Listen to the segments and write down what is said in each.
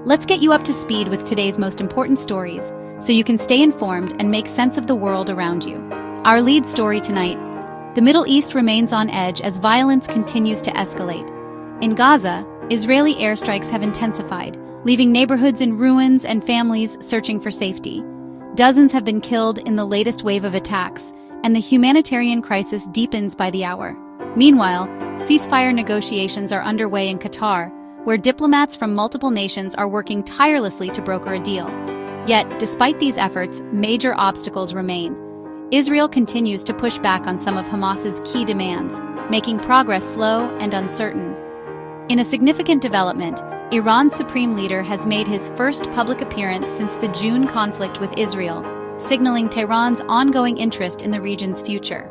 Let's get you up to speed with today's most important stories, so you can stay informed and make sense of the world around you. Our lead story tonight: the Middle East remains on edge as violence continues to escalate. In Gaza, Israeli airstrikes have intensified, leaving neighborhoods in ruins and families searching for safety. Dozens have been killed in the latest wave of attacks, and the humanitarian crisis deepens by the hour. Meanwhile, ceasefire negotiations are underway in Qatar, where diplomats from multiple nations are working tirelessly to broker a deal. Yet, despite these efforts, major obstacles remain. Israel continues to push back on some of Hamas's key demands, making progress slow and uncertain. In a significant development, Iran's supreme leader has made his first public appearance since the June conflict with Israel, signaling Tehran's ongoing interest in the region's future.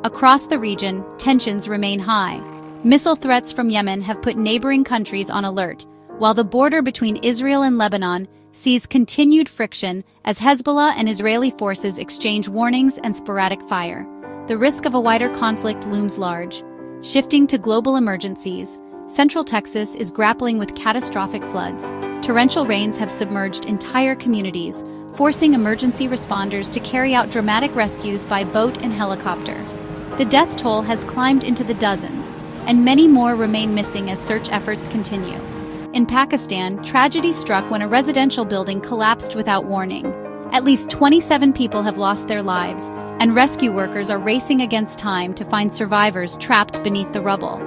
Across the region, tensions remain high. Missile threats from Yemen have put neighboring countries on alert, while the border between Israel and Lebanon sees continued friction as Hezbollah and Israeli forces exchange warnings and sporadic fire. The risk of a wider conflict looms large. Shifting to global emergencies, Central Texas is grappling with catastrophic floods. Torrential rains have submerged entire communities, forcing emergency responders to carry out dramatic rescues by boat and helicopter. The death toll has climbed into the dozens, and many more remain missing as search efforts continue. In Pakistan, tragedy struck when a residential building collapsed without warning. At least 27 people have lost their lives, and rescue workers are racing against time to find survivors trapped beneath the rubble.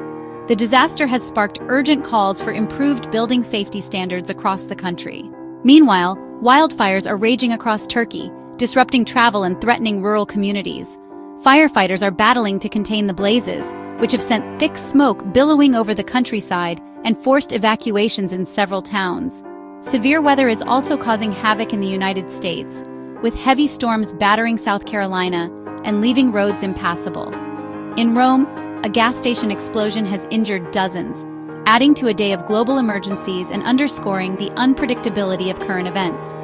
The disaster has sparked urgent calls for improved building safety standards across the country. Meanwhile, wildfires are raging across Turkey, disrupting travel and threatening rural communities. Firefighters are battling to contain the blazes, which have sent thick smoke billowing over the countryside and forced evacuations in several towns. Severe weather is also causing havoc in the United States, with heavy storms battering South Carolina and leaving roads impassable. In Rome, a gas station explosion has injured dozens, adding to a day of global emergencies and underscoring the unpredictability of current events.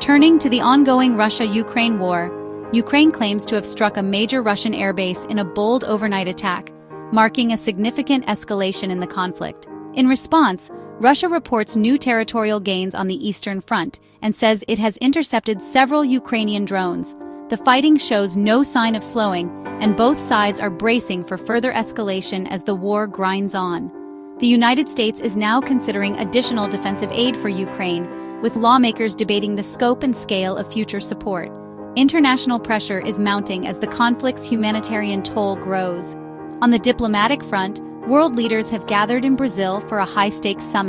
Turning to the ongoing Russia-Ukraine war, Ukraine claims to have struck a major Russian airbase in a bold overnight attack, marking a significant escalation in the conflict. In response, Russia reports new territorial gains on the Eastern Front and says it has intercepted several Ukrainian drones. The fighting shows no sign of slowing, and both sides are bracing for further escalation as the war grinds on. The United States is now considering additional defensive aid for Ukraine, with lawmakers debating the scope and scale of future support. International pressure is mounting as the conflict's humanitarian toll grows. On the diplomatic front, world leaders have gathered in Brazil for a high-stakes summit.